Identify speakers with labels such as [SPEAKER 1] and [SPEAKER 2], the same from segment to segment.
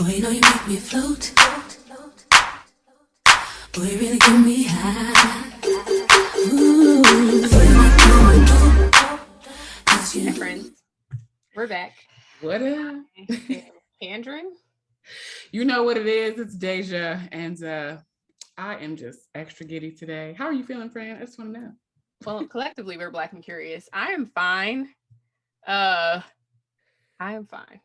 [SPEAKER 1] Boy, you know you make me float. Boy, you really get me high. Ooh,
[SPEAKER 2] Hi, friends. We're back.
[SPEAKER 3] What up?
[SPEAKER 2] Kandron?
[SPEAKER 3] You know what it is. It's Dehjai, and I am just extra giddy today. How are you feeling, friend? I just want to know.
[SPEAKER 2] Well, collectively, we're Black and Curious. I am fine. I am fine.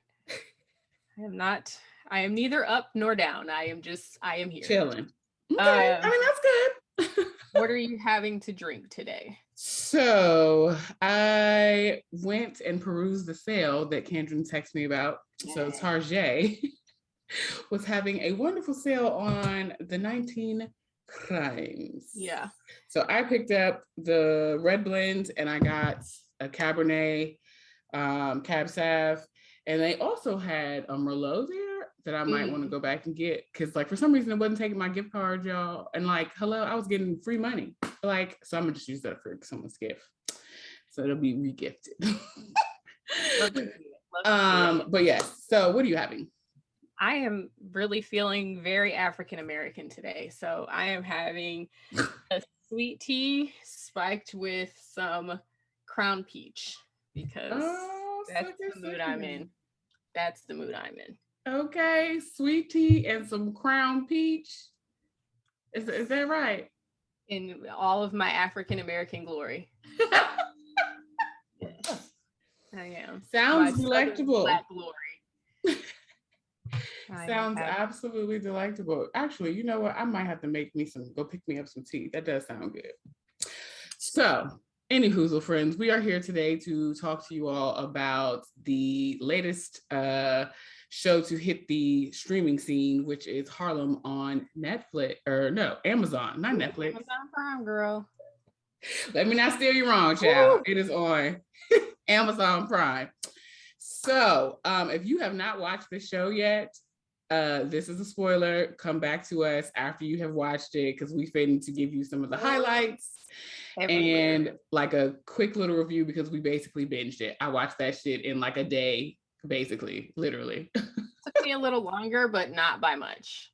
[SPEAKER 2] I am neither up nor down. I am here.
[SPEAKER 3] Chilling. Okay, I mean, that's good.
[SPEAKER 2] What are you having to drink today?
[SPEAKER 3] So I went and perused the sale that Kandron texted me about. So Tarjay was having a wonderful sale on the 19 crimes.
[SPEAKER 2] Yeah.
[SPEAKER 3] So I picked up the red blend and I got a Cabernet, Cab Sav, and they also had a Merlot there that I might want to go back and get because, like, for some reason it wasn't taking my gift card, y'all. And like, hello, I was getting free money. Like, so I'm gonna just use that for someone's gift, so it'll be regifted. But yes. So, what are you having?
[SPEAKER 2] I am really feeling very African American today. So I am having a sweet tea spiked with some Crown Peach because that's the mood I'm in. That's the mood I'm in.
[SPEAKER 3] Okay, sweet tea and some Crown Peach. Is that right?
[SPEAKER 2] In all of my African American glory. Yes, I am.
[SPEAKER 3] Sounds delectable.
[SPEAKER 2] Black glory.
[SPEAKER 3] Sounds absolutely delectable. Actually, you know what? I might have to go pick me up some tea. That does sound good. So, any Hoozle friends, we are here today to talk to you all about the latest show to hit the streaming scene, which is Harlem on Netflix, or no, Amazon, not Netflix.
[SPEAKER 2] Amazon Prime, girl.
[SPEAKER 3] Let me not steal you wrong, child. It is on Amazon Prime. So, if you have not watched this show yet, this is a spoiler. Come back to us after you have watched it because we finna to give you some of the highlights and like a quick little review because we basically binged it. I watched that shit in like a day, basically, literally.
[SPEAKER 2] Took me a little longer, but not by much.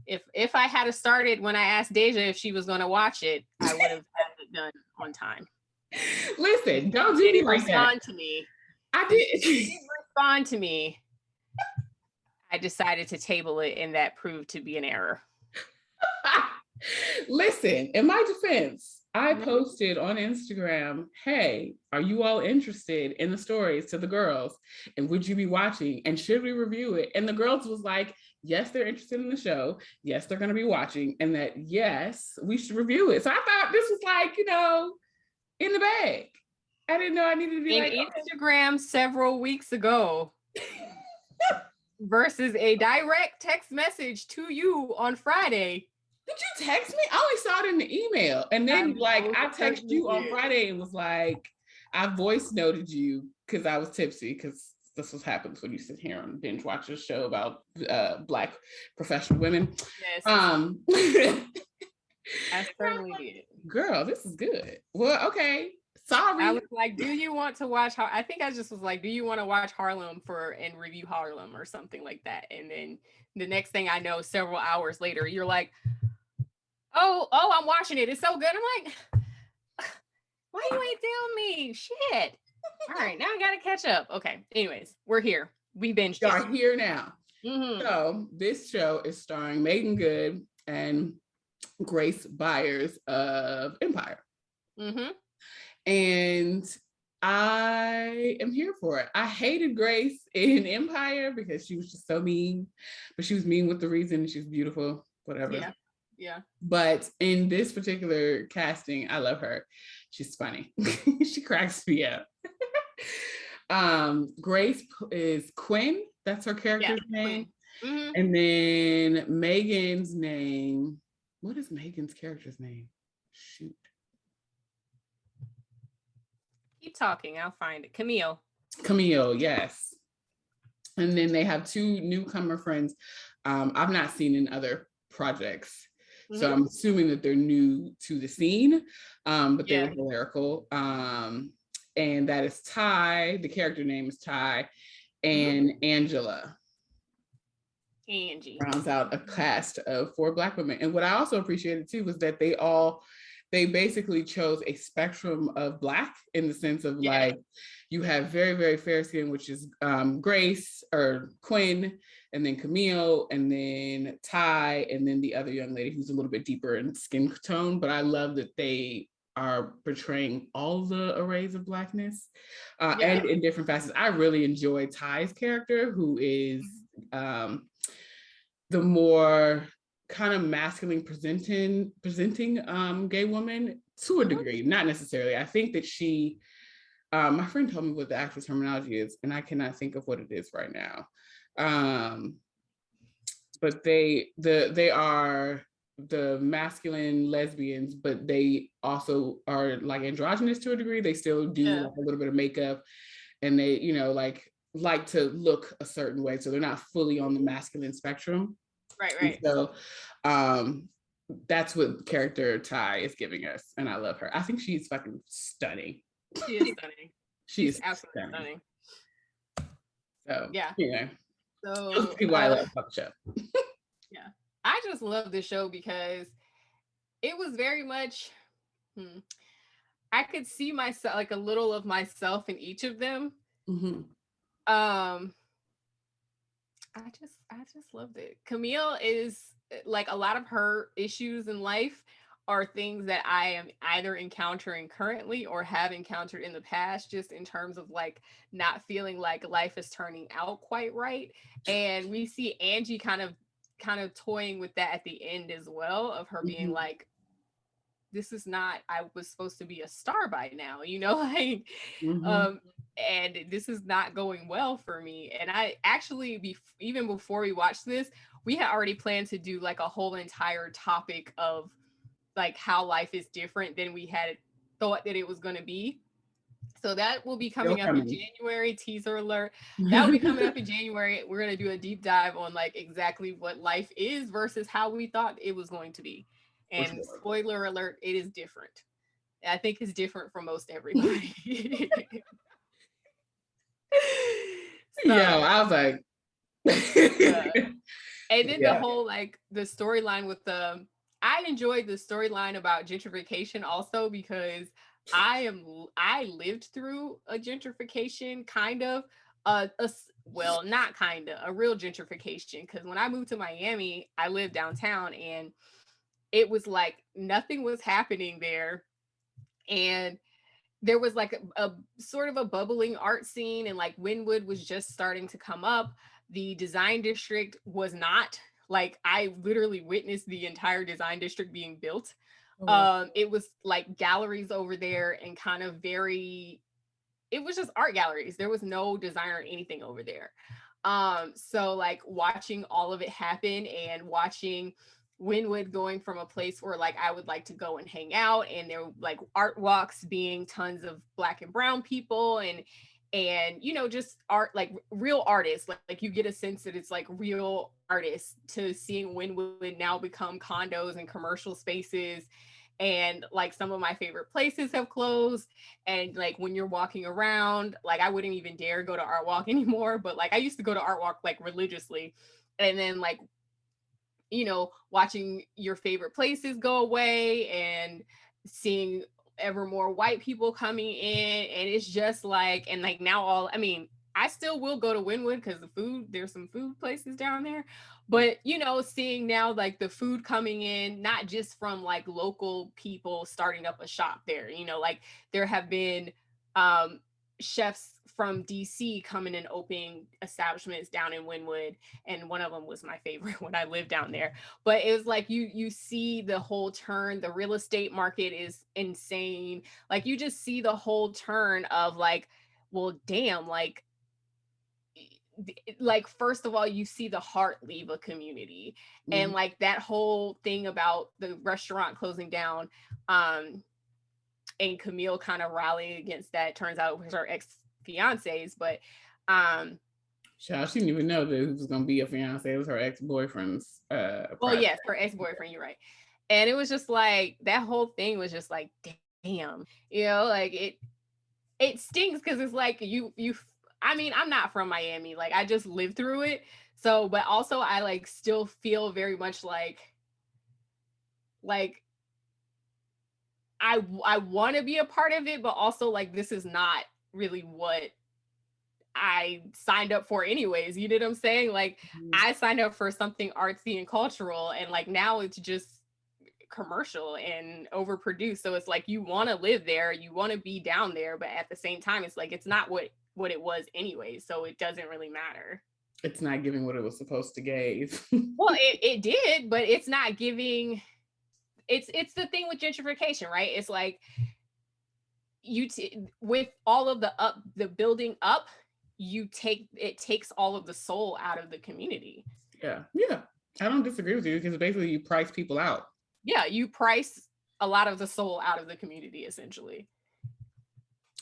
[SPEAKER 2] If I had started when I asked Dehjai if she was going to watch it, I would have had it done on time.
[SPEAKER 3] Listen, don't do me like that.
[SPEAKER 2] Respond to me.
[SPEAKER 3] I did.
[SPEAKER 2] She didn't respond to me. I decided to table it, and that proved to be an error.
[SPEAKER 3] Listen, in my defense, I posted on Instagram, hey, are you all interested in the stories to the girls? And would you be watching? And should we review it? And the girls was like, yes, they're interested in the show. Yes, they're going to be watching. And that, yes, we should review it. So I thought this was like, in the bag. I didn't know I needed to be like
[SPEAKER 2] Instagram several weeks ago versus a direct text message to you on Friday.
[SPEAKER 3] Did you text me? I only saw it in the email. And then I texted you on Friday and was like, I voice noted you because I was tipsy because this what happens when you sit here and binge watch a show about Black professional women.
[SPEAKER 2] Yes. I certainly did.
[SPEAKER 3] Girl, this is good. Well, okay. Sorry.
[SPEAKER 2] I was like, do you want to watch I think I just was like, do you want to watch Harlem and review Harlem or something like that? And then the next thing I know, several hours later, you're like, oh, I'm watching it. It's so good. I'm like, why you ain't telling me? Shit. All right, now I gotta catch up. Okay. Anyways, we're here. We binged.
[SPEAKER 3] Y'all here now.
[SPEAKER 2] Mm-hmm.
[SPEAKER 3] So this show is starring Megan Good and Grace Byers of Empire.
[SPEAKER 2] Mm-hmm.
[SPEAKER 3] And I am here for it. I hated Grace in Empire because she was just so mean, but she was mean with the reason. She was beautiful, whatever.
[SPEAKER 2] Yeah.
[SPEAKER 3] But in this particular casting, I love her. She's funny. She cracks me up. Grace is Quinn. That's her character's name.
[SPEAKER 2] Mm-hmm.
[SPEAKER 3] And then Megan's name. What is Megan's character's name? Shoot.
[SPEAKER 2] Keep talking. I'll find it. Camille,
[SPEAKER 3] yes. And then they have two newcomer friends I've not seen in other projects. Mm-hmm. So I'm assuming that they're new to the scene, but they were hysterical. And that is Ty. The character name is Ty and Angela.
[SPEAKER 2] Angie
[SPEAKER 3] rounds out a cast of 4 Black women. And what I also appreciated too was that they basically chose a spectrum of Black, in the sense of like, you have very, very fair skin, which is Grace or Quinn, and then Camille, and then Ty, and then the other young lady who's a little bit deeper in skin tone. But I love that they are portraying all the arrays of Blackness and in different facets. I really enjoy Ty's character, who is the more kind of masculine presenting gay woman to a degree, not necessarily. I think that she, my friend told me what the actual terminology is, and I cannot think of what it is right now. But they are the masculine lesbians, but they also are like androgynous to a degree. They still do like a little bit of makeup, and they, you know, like to look a certain way, so they're not fully on the masculine spectrum.
[SPEAKER 2] Right.
[SPEAKER 3] And so that's what character Ty is giving us, and I love her. I think she's fucking stunning.
[SPEAKER 2] She is stunning.
[SPEAKER 3] She's
[SPEAKER 2] absolutely stunning.
[SPEAKER 3] So
[SPEAKER 2] yeah.
[SPEAKER 3] So why I love the show.
[SPEAKER 2] Yeah, I just love this show because it was very much. I could see myself, like a little of myself in each of them.
[SPEAKER 3] Mm-hmm.
[SPEAKER 2] I just loved it. Camille is like, a lot of her issues in life are things that I am either encountering currently or have encountered in the past, just in terms of like not feeling like life is turning out quite right. And we see Angie kind of toying with that at the end as well, of her being like, this is not, I was supposed to be a star by now, you know, like, and this is not going well for me. And I actually, even before we watched this, we had already planned to do like a whole entire topic of like how life is different than we had thought that it was going to be. So that will be coming up in January. Teaser alert. That will be coming up in January. We're going to do a deep dive on like exactly what life is versus how we thought it was going to be. And spoiler alert, it is different. I think it's different for most everybody.
[SPEAKER 3] I was like,
[SPEAKER 2] and then the whole like the storyline with I enjoyed the storyline about gentrification also, because I lived through a gentrification, kind of well, not kind of, a real gentrification, because when I moved to Miami, I lived downtown, and it was like nothing was happening there, and there was like a sort of a bubbling art scene, and like Wynwood was just starting to come up. The design district was not. Like, I literally witnessed the entire design district being built. It was like galleries over there, and kind of it was just art galleries. There was no design or anything over there. So like watching all of it happen, and watching Wynwood going from a place where like I would like to go and hang out, and there were like art walks being tons of Black and brown people, and you know, just art, like real artists, like you get a sense that it's like real artists, to seeing Wynwood now become condos and commercial spaces. And like some of my favorite places have closed, and like when you're walking around, like I wouldn't even dare go to Art Walk anymore, but like I used to go to Art Walk like religiously. And then like, you know, watching your favorite places go away, and seeing ever more white people coming in, and it's just like, and like now I still will go to Wynwood because there's some food places down there, but you know, seeing now like the food coming in, not just from like local people starting up a shop there, you know, like there have been chefs from DC coming and opening establishments down in Wynwood, and one of them was my favorite when I lived down there. But it was like you see the whole turn. The real estate market is insane. Like you just see the whole turn of like, well, damn, like first of all, you see the heart leave a community, and like that whole thing about the restaurant closing down, and Camille kind of rallying against that. Turns out it was her ex-fiancés, but
[SPEAKER 3] she didn't even know that it was gonna be a fiance. It was her ex-boyfriend's
[SPEAKER 2] well, yes, her ex-boyfriend, you're right. And it was just like that whole thing was just like, damn, you know, like it stings, because it's like you I mean, I'm not from Miami, like I just lived through it, So, but also I like still feel very much like I want to be a part of it, but also like this is not really what I signed up for anyways. You know what I'm saying? Like I signed up for something artsy and cultural, and like now it's just commercial and overproduced. So it's like you want to live there, you want to be down there, but at the same time it's like it's not what it was anyway, so it doesn't really matter.
[SPEAKER 3] It's not giving what it was supposed to give.
[SPEAKER 2] Well, it did, but it's not giving. It's the thing with gentrification, right? It's like with all of the building up, it takes all of the soul out of the community.
[SPEAKER 3] Yeah, I don't disagree with you, because basically you price people out.
[SPEAKER 2] Yeah, you price a lot of the soul out of the community, essentially.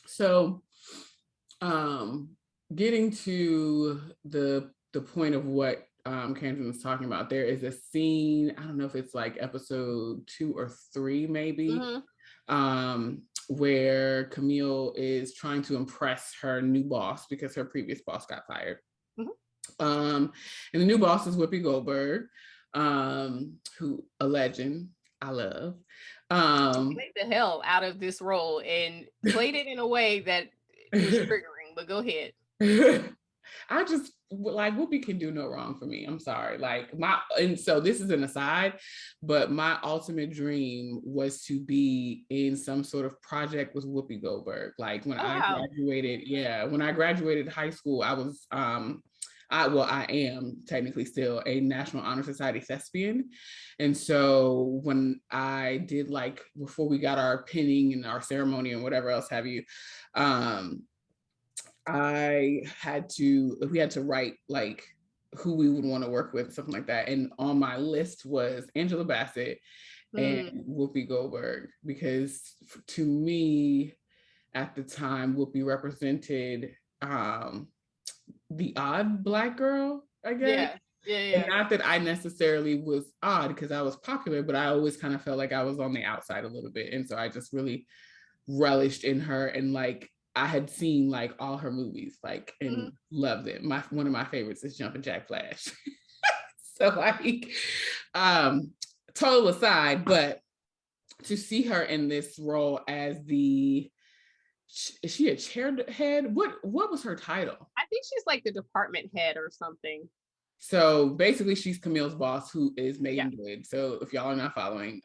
[SPEAKER 3] So getting to the point of what Kandron was talking about, there is a scene, I don't know if it's like episode 2 or 3 maybe, where Camille is trying to impress her new boss because her previous boss got fired. And the new boss is Whoopi Goldberg, who a legend I love.
[SPEAKER 2] Played the hell out of this role and played it in a way that was triggering, but go ahead.
[SPEAKER 3] I just like Whoopi can do no wrong for me. I'm sorry. Like and so this is an aside, but my ultimate dream was to be in some sort of project with Whoopi Goldberg. Like when I graduated, when I graduated high school, I was I am technically still a National Honor Society thespian. And so when I did, like, before we got our pinning and our ceremony and whatever else have you, we had to write like who we would want to work with, something like that. And on my list was Angela Bassett and Whoopi Goldberg, because to me at the time, Whoopi represented the odd Black girl, I guess.
[SPEAKER 2] Yeah.
[SPEAKER 3] And not that I necessarily was odd because I was popular, but I always kind of felt like I was on the outside a little bit. And so I just really relished in her, and like I had seen like all her movies, like, and loved it. One of my favorites is Jumpin' Jack Flash. So like, total aside, but to see her in this role as is she a chairhead? What was her title?
[SPEAKER 2] I think she's like the department head or something.
[SPEAKER 3] So basically she's Camille's boss, who is Megan Good. So if y'all are not following,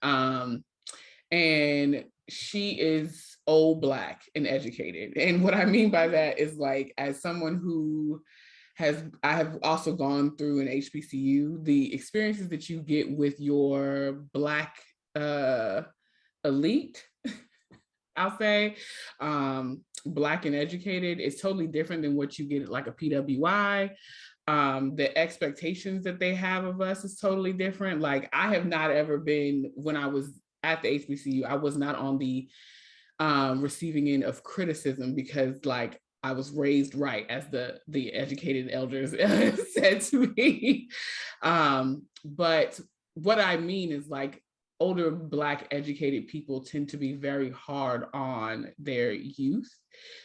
[SPEAKER 3] and she is old Black and educated. And what I mean by that is, like, as someone who I have also gone through an HBCU, the experiences that you get with your Black elite, I'll say, Black and educated, is totally different than what you get at like a PWI. The expectations that they have of us is totally different. Like, I have not ever been, when I was at the HBCU, I was not on the receiving end of criticism, because like I was raised right, as the educated elders said to me. But what I mean is, like, older Black educated people tend to be very hard on their youth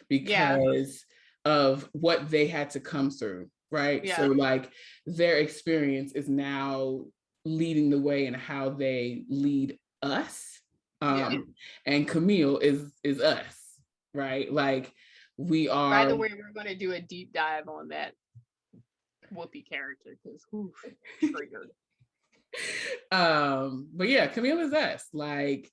[SPEAKER 3] because of what they had to come through, right? So like their experience is now leading the way in how they lead us. And Camille is us, right? Like, we are.
[SPEAKER 2] By the way, we're going to do a deep dive on that Whoopi character, because triggered.
[SPEAKER 3] But yeah, Camille is us, like,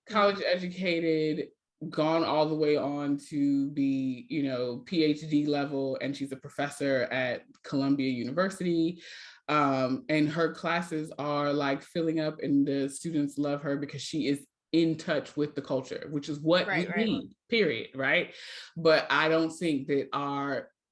[SPEAKER 3] college educated, gone all the way on to be, PhD level, and she's a professor at Columbia University. And her classes are like filling up, and the students love her because she is in touch with the culture, which is what we need, period, right? But I don't think that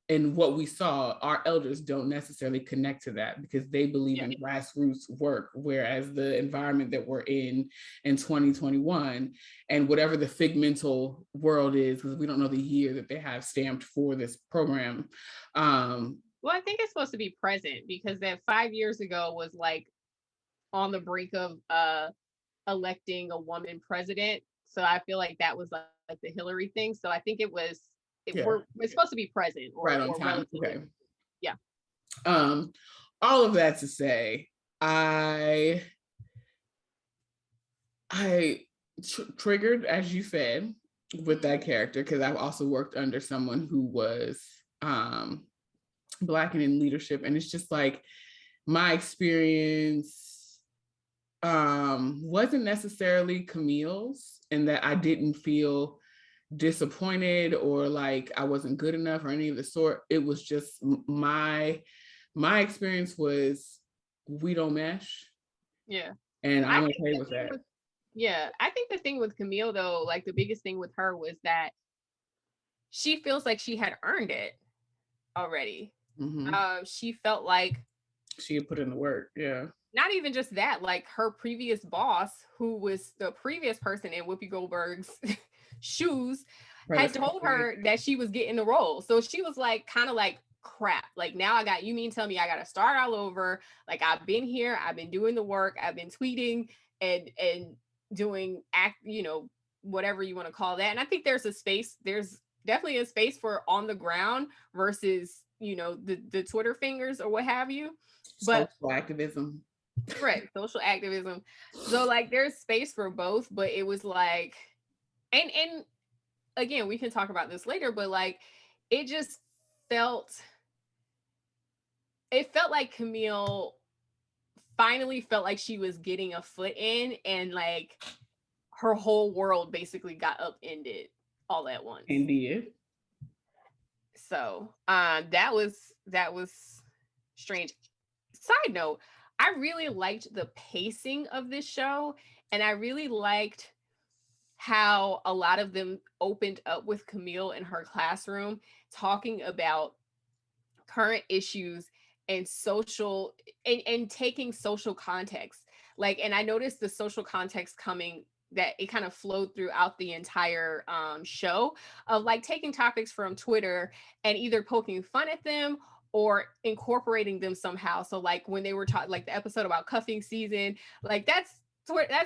[SPEAKER 3] what we saw, our elders don't necessarily connect to that, because they believe in grassroots work, whereas the environment that we're in 2021, and whatever the figmental world is, because we don't know the year that they have stamped for this program.
[SPEAKER 2] Well, I think it's supposed to be present, because that 5 years ago was like on the brink of electing a woman president. So I feel like that was like the Hillary thing. So I think it's supposed to be present, or
[SPEAKER 3] right on time.
[SPEAKER 2] relatively.
[SPEAKER 3] Okay. all of that to say, I triggered, as you said, with that character, because I've also worked under someone who was Black and in leadership, and it's just like my experience wasn't necessarily Camille's, in that I didn't feel disappointed or like I wasn't good enough or any of the sort. It was just my experience was, we don't mesh.
[SPEAKER 2] Yeah.
[SPEAKER 3] And I'm
[SPEAKER 2] I think
[SPEAKER 3] okay
[SPEAKER 2] the
[SPEAKER 3] with
[SPEAKER 2] thing
[SPEAKER 3] that.
[SPEAKER 2] with yeah, I think the thing with Camille though, like the biggest thing with her was that she feels like she had earned it already. She felt like
[SPEAKER 3] she had put in the work. Yeah.
[SPEAKER 2] not even just that, like her previous boss, who was the previous person in Whoopi Goldberg's shoes, had told her that she was getting the role. So she was like, kind of like, crap. Like now I got, you mean tell me I got to start all over? Like I've been here, I've been doing the work, I've been tweeting and doing whatever you want to call that. And I think there's definitely a space for on the ground versus the Twitter fingers or what have you. But
[SPEAKER 3] social activism.
[SPEAKER 2] Right, social activism. So like there's space for both, but it was like, and again, we can talk about this later, but like it just felt like Camille finally felt like she was getting a foot in, and like her whole world basically got upended all at once.
[SPEAKER 3] Indeed.
[SPEAKER 2] So that was strange. Side note, I really liked the pacing of this show, and I really liked how a lot of them opened up with Camille in her classroom talking about current issues and social and taking social context. Like, and I noticed the social context coming, that it kind of flowed throughout the entire show, of like taking topics from Twitter and either poking fun at them or incorporating them somehow. So like when they were talking, like the episode about cuffing season, like that's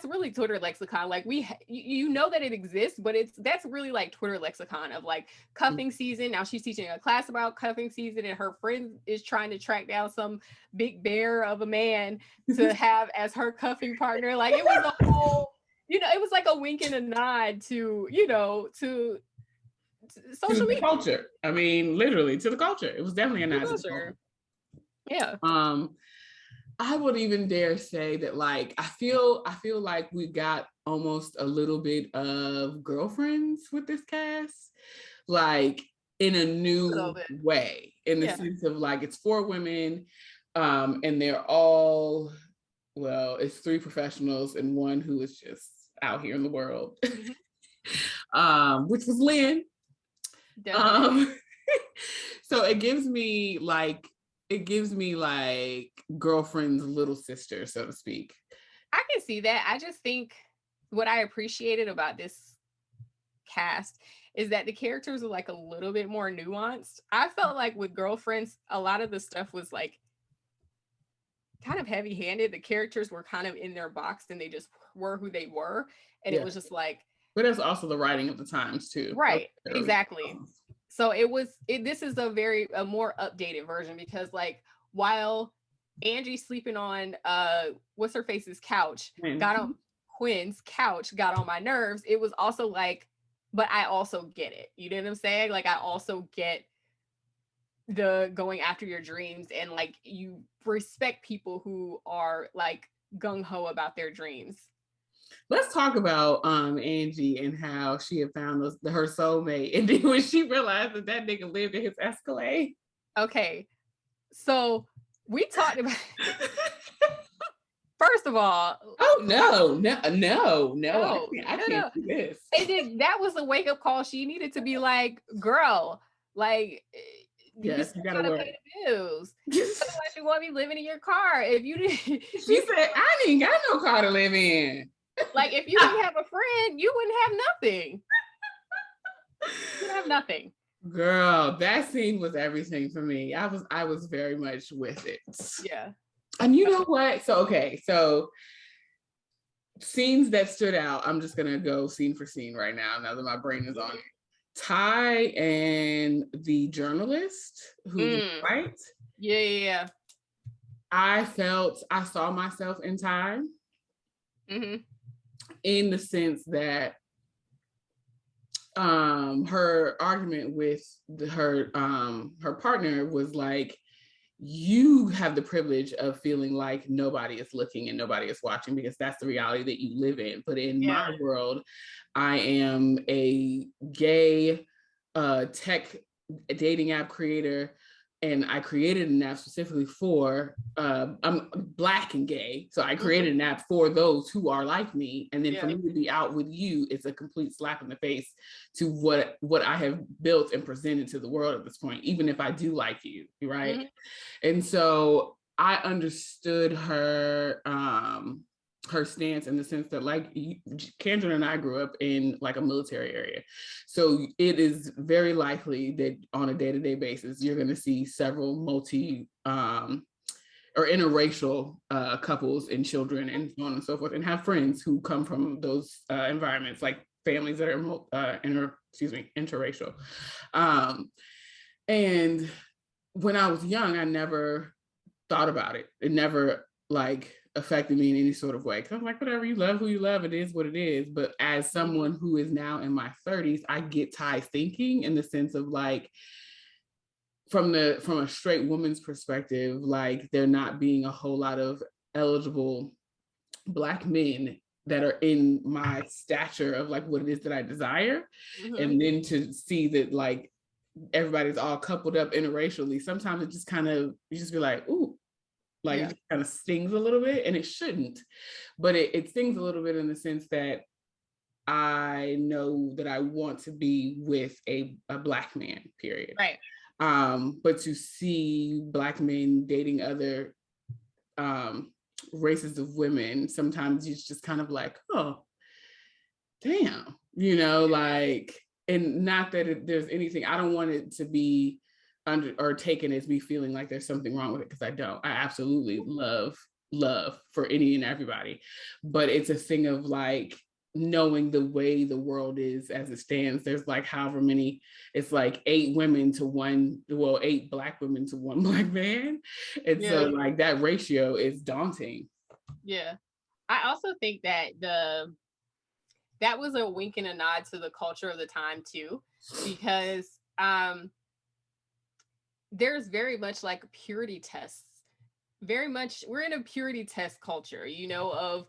[SPEAKER 2] really Twitter lexicon. Like you know that it exists, but that's really like Twitter lexicon of like cuffing season. Now she's teaching a class about cuffing season, and her friend is trying to track down some big bear of a man to have as her cuffing partner. Like it was a whole, it was like a wink and a nod to to social media
[SPEAKER 3] culture. I mean, literally to the culture. It was definitely a nod to the culture.
[SPEAKER 2] Yeah.
[SPEAKER 3] I would even dare say that like I feel like we got almost a little bit of Girlfriends with this cast, like in a new way, in the sense of like it's 4 women, and they're all, well, it's 3 professionals and 1 who is just out here in the world, which was Lynn. So it gives me like Girlfriend's little sister, so to speak.
[SPEAKER 2] I can see that. I just think what I appreciated about this cast is that the characters are like a little bit more nuanced. I felt like with Girlfriends, a lot of the stuff was like kind of heavy-handed. The characters were kind of in their box and they just were who they were. And it was just like,
[SPEAKER 3] but that's also the writing of the times too.
[SPEAKER 2] Right, exactly. So this is a more updated version, because like while Angie sleeping on what's her face's couch got on Quinn's couch, got on my nerves, it was also like, but I also get it. You know what I'm saying? Like I also get the going after your dreams, and like you respect people who are like gung-ho about their dreams.
[SPEAKER 3] Let's talk about Angie and how she had found her soulmate, and then when she realized that nigga lived in his Escalade.
[SPEAKER 2] Okay, so we talked about. First of all,
[SPEAKER 3] no, I can't do this.
[SPEAKER 2] And then that was the wake up call. She needed to be like, girl, like,
[SPEAKER 3] yes, you gotta work.
[SPEAKER 2] Pay the bills. Otherwise, you want me living in your car. If you did,
[SPEAKER 3] she said, I ain't got no car to live in.
[SPEAKER 2] Like, if you didn't have a friend, you wouldn't have nothing. You have nothing.
[SPEAKER 3] Girl, that scene was everything for me. I was very much with it.
[SPEAKER 2] Yeah.
[SPEAKER 3] And you know what? So scenes that stood out, I'm just gonna go scene for scene right now that my brain is on it. Ty and the journalist who right?
[SPEAKER 2] Yeah.
[SPEAKER 3] I saw myself in time, in the sense that her argument with her partner was like, you have the privilege of feeling like nobody is looking and nobody is watching because that's the reality that you live in. But in my world, I am a gay tech dating app creator, and I created an app specifically for, I'm Black and gay, so I created an app for those who are like me. And then for me to be out with you, it's a complete slap in the face to what I have built and presented to the world at this point, even if I do like you, right? And so I understood her her stance in the sense that, like, Kandron and I grew up in like a military area. So it is very likely that on a day-to-day basis, you're going to see several multi or interracial couples and children and so on and so forth, and have friends who come from those environments, like families that are interracial. And when I was young, I never thought about it. It never like affected me in any sort of way. Cause I'm like, whatever, you love who you love, it is what it is. But as someone who is now in my 30s, I get tired thinking in the sense of like, from a straight woman's perspective, like there not being a whole lot of eligible Black men that are in my stature of like what it is that I desire. And then to see that like everybody's all coupled up interracially, sometimes it just kind of, you just be like, ooh, like it just kind of stings a little bit, and it shouldn't, but it stings a little bit in the sense that I know that I want to be with a Black man, period.
[SPEAKER 2] Right.
[SPEAKER 3] But to see Black men dating other races of women, sometimes it's just kind of like, oh, damn, like, and not that there's anything, I don't want it to be under or taken as me feeling like there's something wrong with it, because I don't. I absolutely love for any and everybody, but it's a thing of like knowing the way the world is as it stands. There's like however many, it's like 8 women to 8 Black women to 1 Black man, and so like that ratio is daunting.
[SPEAKER 2] I also think that that was a wink and a nod to the culture of the time too, because there's very much like purity tests. Very much, we're in a purity test culture, of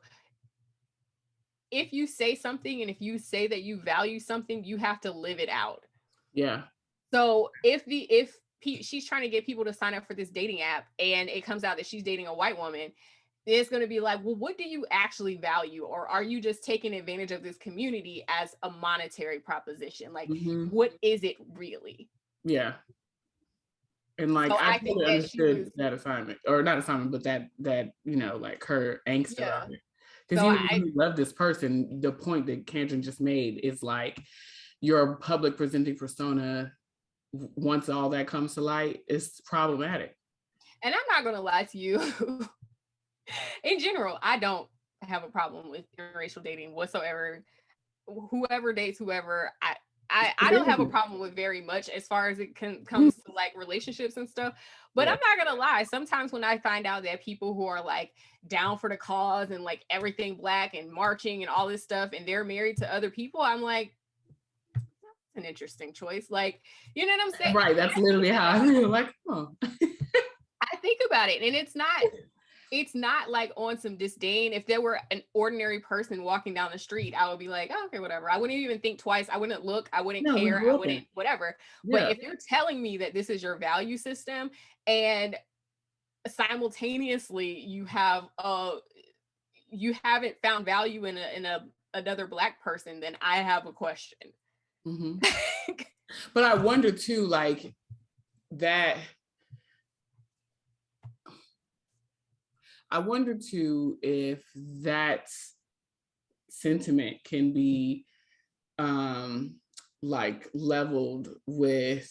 [SPEAKER 2] if you say something and if you say that you value something, you have to live it out.
[SPEAKER 3] Yeah.
[SPEAKER 2] So if she's trying to get people to sign up for this dating app and it comes out that she's dating a white woman, it's going to be like, well, what do you actually value? Or are you just taking advantage of this community as a monetary proposition? Like, what is it really?
[SPEAKER 3] Yeah. And like, so I totally understood that assignment, or not assignment, but that like her angst about it. Because even if you love this person, the point that Kandron just made is like, your public presenting persona, once all that comes to light, is problematic.
[SPEAKER 2] And I'm not going to lie to you. In general, I don't have a problem with interracial dating whatsoever. Whoever dates whoever, I don't have a problem with very much as far as it comes to like relationships and stuff. But I'm not gonna lie, sometimes when I find out that people who are like down for the cause and like everything Black and marching and all this stuff, and they're married to other people, I'm like, that's an interesting choice. Like, you know what I'm saying?
[SPEAKER 3] Right. That's literally how I feel. Like, oh.
[SPEAKER 2] I think about it, and it's not like on some disdain. If there were an ordinary person walking down the street, I would be like, oh, okay, whatever. I wouldn't even think twice. I wouldn't look. I wouldn't care. I wouldn't, whatever. Yeah. But if you're telling me that this is your value system and simultaneously you haven't found value in another Black person, then I have a question.
[SPEAKER 3] Mm-hmm. But I wonder too, like that. I wonder too if that sentiment can be like leveled with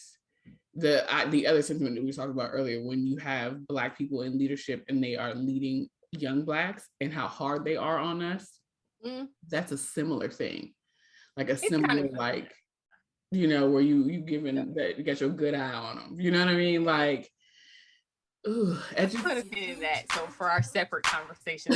[SPEAKER 3] the other sentiment that we talked about earlier, when you have Black people in leadership and they are leading young Blacks and how hard they are on us. That's a similar thing, like a similar kind of like, where you giving that, you got your good eye on them. You know what I mean? Like, Ooh,
[SPEAKER 2] Let's put a pin in that. So for our separate conversation,